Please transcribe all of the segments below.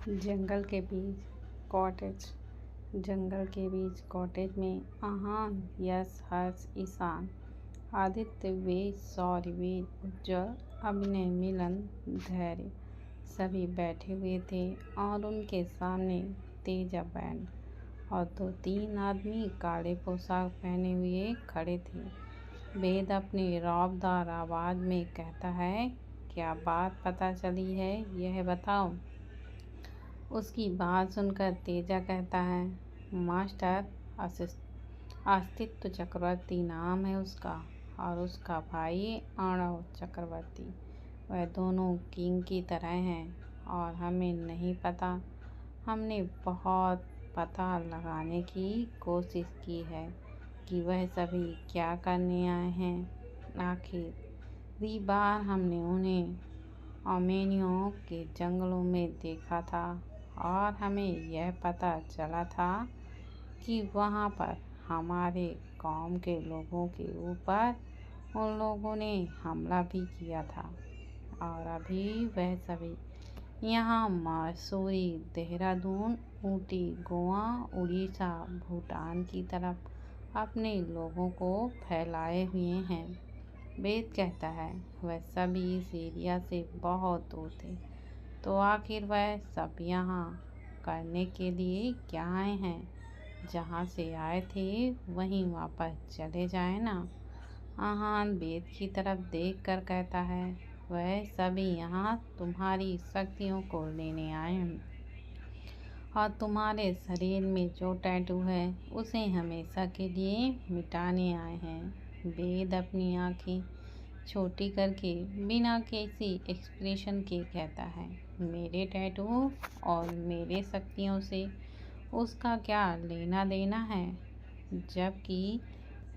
जंगल के बीच कॉटेज। जंगल के बीच कॉटेज में आहान, यश, हर्ष, ईशान, आदित्य, वेद, शौर्य, वेद, उज्ज्वल, अभिनय, मिलन, धैर्य सभी बैठे हुए थे और उनके सामने तेजा बैंड और 2-3 आदमी काले पोशाक पहने हुए खड़े थे। वेद अपनी रौबदार आवाज में कहता है, क्या बात पता चली है, यह बताओ। उसकी बात सुनकर तेजा कहता है, मास्टर, अस्तित्व चक्रवर्ती नाम है उसका और उसका भाई अर्णव चक्रवर्ती। वह दोनों किंग की तरह हैं और हमें नहीं पता। हमने बहुत पता लगाने की कोशिश की है कि वह सभी क्या करने आए हैं। आखिरी बार हमने उन्हें आर्मेनियों के जंगलों में देखा था और हमें यह पता चला था कि वहाँ पर हमारे कौम के लोगों के ऊपर उन लोगों ने हमला भी किया था और अभी वह सभी यहाँ मसूरी, देहरादून, ऊटी, गोवा, उड़ीसा, भूटान की तरफ अपने लोगों को फैलाए हुए हैं। वेद कहता है, वह सभी इस एरिया से बहुत दूर थे, तो आखिर वह सब यहाँ करने के लिए क्या आए हैं। जहाँ से आए थे वहीं वापस चले जाए ना। आहान वेद की तरफ देखकर कहता है, वह सभी यहाँ तुम्हारी शक्तियों को लेने आए हैं और तुम्हारे शरीर में जो टैटू है उसे हमेशा के लिए मिटाने आए हैं। वेद अपनी आंखें छोटी करके बिना किसी एक्सप्रेशन के कहता है, मेरे टैटू और मेरे शक्तियों से उसका क्या लेना देना है, जबकि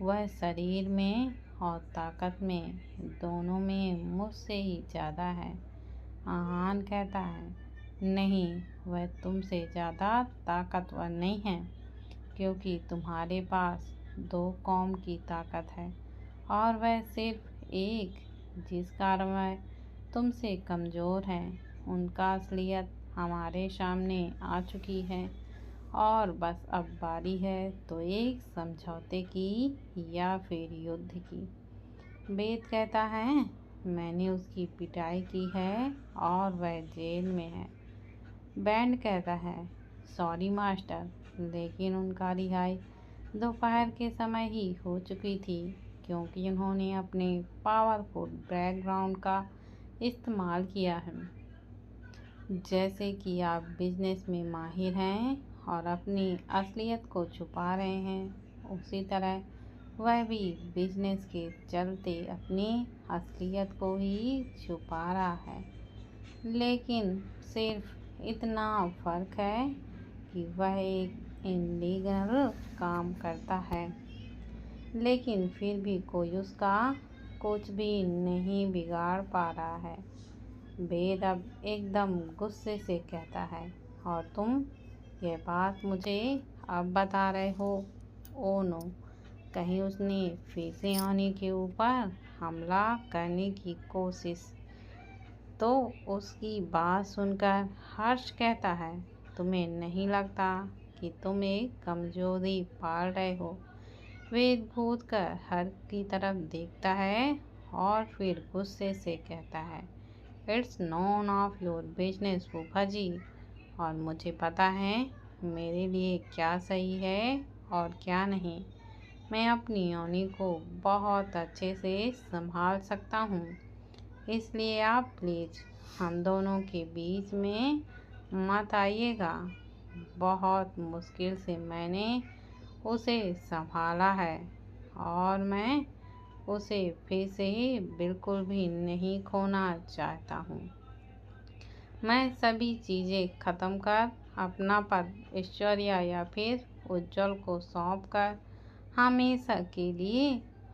वह शरीर में और ताकत में दोनों में मुझसे ही ज़्यादा है। आहान कहता है, नहीं, वह तुमसे ज़्यादा ताकतवर नहीं है, क्योंकि तुम्हारे पास 2 कौम की ताकत है और वह सिर्फ एक, जिस कारण वह तुमसे कमज़ोर है। उनका असलियत हमारे सामने आ चुकी है और बस अब बारी है तो एक समझौते की या फिर युद्ध की। वेद कहता है, मैंने उसकी पिटाई की है और वह जेल में है। बैंड कहता है, सॉरी मास्टर, लेकिन उनका रिहाई दोपहर के समय ही हो चुकी थी, क्योंकि उन्होंने अपने पावरफुल बैकग्राउंड का इस्तेमाल किया है। जैसे कि आप बिजनेस में माहिर हैं और अपनी असलियत को छुपा रहे हैं, उसी तरह वह भी बिजनेस के चलते अपनी असलियत को ही छुपा रहा है। लेकिन सिर्फ इतना फ़र्क है कि वह एक इलीगल काम करता है, लेकिन फिर भी कोई उसका कुछ भी नहीं बिगाड़ पा रहा है। वेद अब एकदम गुस्से से कहता है, और तुम यह बात मुझे अब बता रहे हो? ओ नो, कहीं उसने फिर से आनी के ऊपर हमला करने की कोशिश। तो उसकी बात सुनकर हर्ष कहता है, तुम्हें नहीं लगता कि तुम एक कमजोरी पाल रहे हो? वेद कूद कर हर्ष की तरफ देखता है और फिर गुस्से से कहता है, it's none of your business फूफा जी, और मुझे पता है मेरे लिए क्या सही है और क्या नहीं। मैं अपनी योनि को बहुत अच्छे से संभाल सकता हूँ, इसलिए आप प्लीज़ हम दोनों के बीच में मत आइएगा। बहुत मुश्किल से मैंने उसे संभाला है और मैं उसे फिर से बिल्कुल भी नहीं खोना चाहता हूँ। मैं सभी चीज़ें ख़त्म कर अपना पद ऐश्वर्या या फिर उज्ज्वल को सौंप कर हमेशा के लिए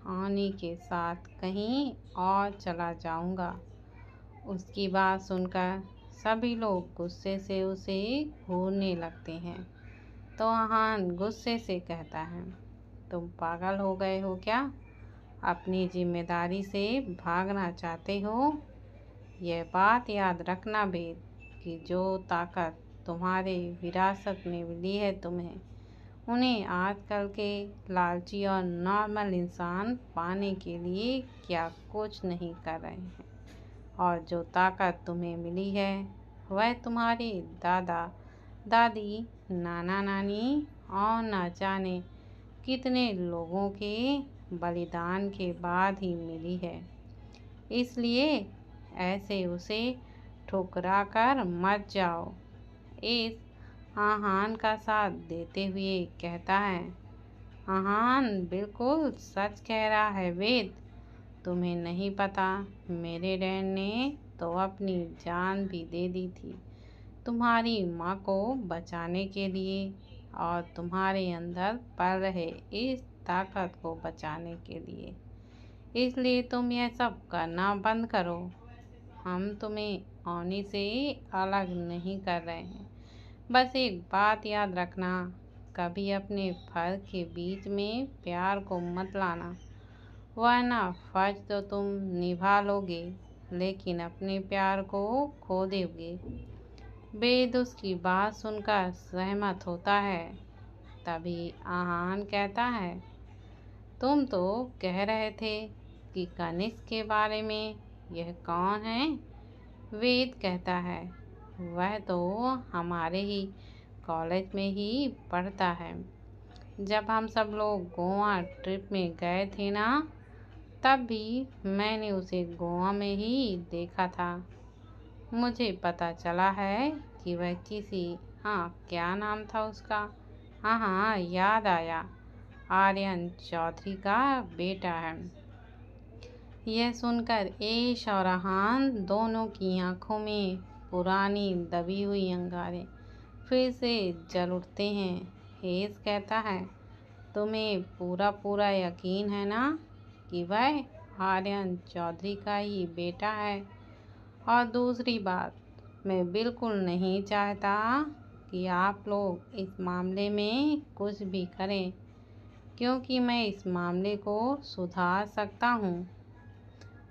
आनी के साथ कहीं और चला जाऊंगा। उसकी बात सुनकर सभी लोग गुस्से से उसे घूरने लगते हैं। तो आहान गुस्से से कहता है, तुम पागल हो गए हो क्या? अपनी जिम्मेदारी से भागना चाहते हो? यह बात याद रखना वेद, कि जो ताकत तुम्हारे विरासत में मिली है तुम्हें, उन्हें आजकल के लालची और नॉर्मल इंसान पाने के लिए क्या कुछ नहीं कर रहे हैं। और जो ताकत तुम्हें मिली है वह तुम्हारे दादा दादी, नाना नानी और न जाने कितने लोगों के बलिदान के बाद ही मिली है। इसलिए ऐसे उसे ठुकरा कर मत जाओ। इस आहान का साथ देते हुए कहता है, आहान बिल्कुल सच कह रहा है वेद। तुम्हें नहीं पता, मेरे डैड ने तो अपनी जान भी दे दी थी तुम्हारी माँ को बचाने के लिए और तुम्हारे अंदर पल रहे इस ताकत को बचाने के लिए। इसलिए तुम यह सब करना बंद करो। हम तुम्हें औनी से अलग नहीं कर रहे हैं। बस एक बात याद रखना, कभी अपने फर्ज के बीच में प्यार को मत लाना, वरना फर्ज तो तुम निभा लोगे लेकिन अपने प्यार को खो दोगे। वेद उसकी बात सुनकर सहमत होता है। तभी आहान कहता है, तुम तो कह रहे थे कि कनिष्क के बारे में, यह कौन है? वेद कहता है, वह तो हमारे ही कॉलेज में ही पढ़ता है। जब हम सब लोग गोवा ट्रिप में गए थे ना, तब भी मैंने उसे गोवा में ही देखा था। मुझे पता चला है कि वह क्या नाम था उसका? हाँ, याद आया, आर्यन चौधरी का बेटा है। यह सुनकर ऐश और आहान दोनों की आंखों में पुरानी दबी हुई अंगारें फिर से जल उठते हैं। ऐश कहता है, तुम्हें पूरा यकीन है ना कि वह आर्यन चौधरी का ही बेटा है? और दूसरी बात, मैं बिल्कुल नहीं चाहता कि आप लोग इस मामले में कुछ भी करें, क्योंकि मैं इस मामले को सुधार सकता हूँ।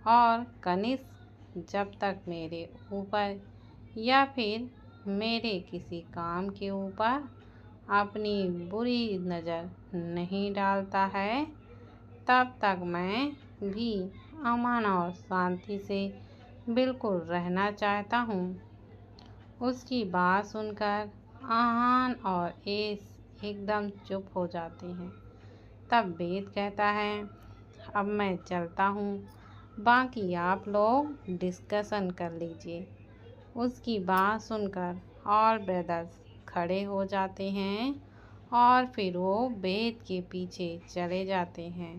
और कनिष्क जब तक मेरे ऊपर या फिर मेरे किसी काम के ऊपर अपनी बुरी नज़र नहीं डालता है, तब तक मैं भी अमन और शांति से बिल्कुल रहना चाहता हूँ। उसकी बात सुनकर आहान और ऐश एकदम चुप हो जाते हैं। तब वेद कहता है, अब मैं चलता हूँ, बाकी आप लोग डिस्कशन कर लीजिए। उसकी बात सुनकर और ब्रदर्स खड़े हो जाते हैं और फिर वो वेद के पीछे चले जाते हैं।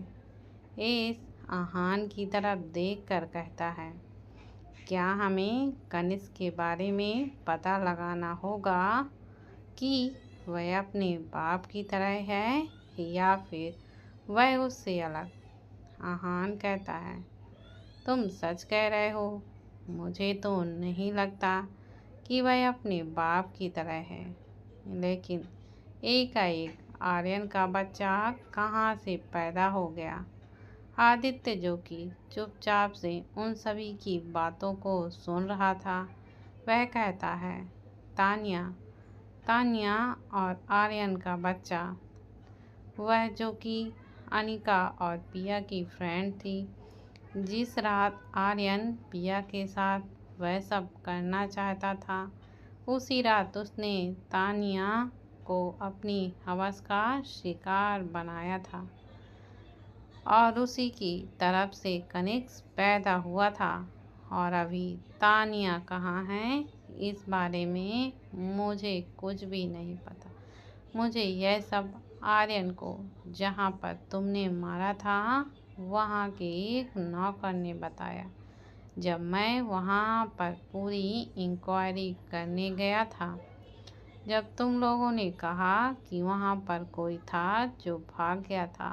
ऐश आहान की तरफ देखकर कहता है, क्या हमें कनिष्क के बारे में पता लगाना होगा कि वह अपने बाप की तरह है या फिर वह उससे अलग? आहान कहता है, तुम सच कह रहे हो। मुझे तो नहीं लगता कि वह अपने बाप की तरह है, लेकिन एकाएक आर्यन का बच्चा कहाँ से पैदा हो गया? आदित्य, जो कि चुपचाप से उन सभी की बातों को सुन रहा था, वह कहता है, तान्या और आर्यन का बच्चा, वह जो कि अनिका और पिया की फ्रेंड थी। जिस रात आर्यन पिया के साथ वह सब करना चाहता था, उसी रात उसने तानिया को अपनी हवस का शिकार बनाया था और उसी की तरफ से कनिष्क पैदा हुआ था। और अभी तानिया कहाँ है, इस बारे में मुझे कुछ भी नहीं पता। मुझे यह सब आर्यन को जहाँ पर तुमने मारा था वहाँ के एक नौकर ने बताया, जब मैं वहाँ पर पूरी इंक्वायरी करने गया था। जब तुम लोगों ने कहा कि वहाँ पर कोई था जो भाग गया था,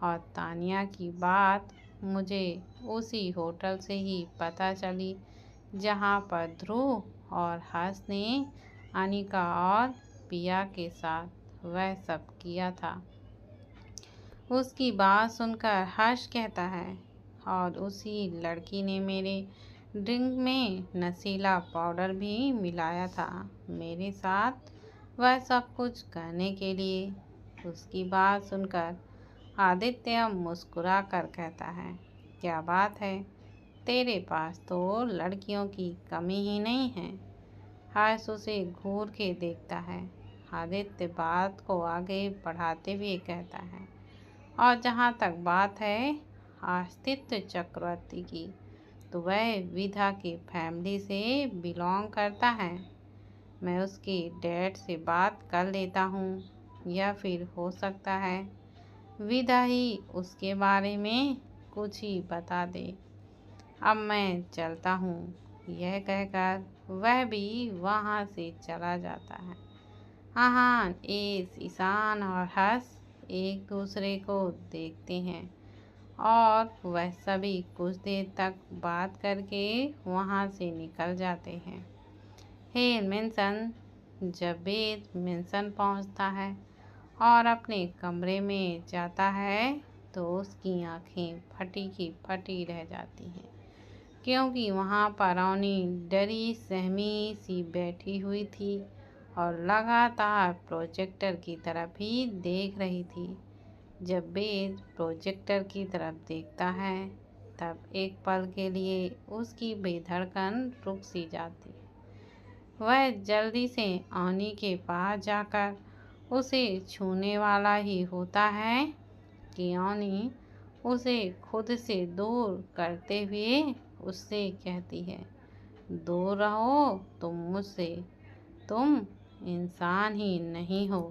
और तानिया की बात मुझे उसी होटल से ही पता चली जहाँ पर ध्रुव और हर्ष ने अनिका और पिया के साथ वह सब किया था। उसकी बात सुनकर हर्ष कहता है, और उसी लड़की ने मेरे ड्रिंक में नशीला पाउडर भी मिलाया था मेरे साथ, वह सब कुछ करने के लिए। उसकी बात सुनकर आदित्य मुस्कुरा कर कहता है, क्या बात है, तेरे पास तो लड़कियों की कमी ही नहीं है। हर्ष उसे घूर के देखता है। आदित्य बात को आगे बढ़ाते हुए कहता है, और जहाँ तक बात है आदित्य चक्रवर्ती की, तो वह विधा की फैमिली से बिलोंग करता है। मैं उसके डैड से बात कर लेता हूँ, या फिर हो सकता है विधा ही उसके बारे में कुछ ही बता दे। अब मैं चलता हूँ। यह कहकर वह भी वहाँ से चला जाता है। आहान, ईशान और हर्ष एक दूसरे को देखते हैं और वह सभी कुछ देर तक बात करके वहाँ से निकल जाते हैं। Hello mention. जब वेद मेंशन पहुँचता है और अपने कमरे में जाता है तो उसकी आंखें फटी की फटी रह जाती हैं, क्योंकि वहाँ पर अवनी डरी सहमी सी बैठी हुई थी और लगातार प्रोजेक्टर की तरफ ही देख रही थी। जब वेद प्रोजेक्टर की तरफ देखता है तब एक पल के लिए उसकी बेधड़कन रुक सी जाती है। वह जल्दी से अवनी के पास जाकर उसे छूने वाला ही होता है कि अवनी उसे खुद से दूर करते हुए उससे कहती है, दूर रहो तुम मुझसे, तुम इंसान ही नहीं हो।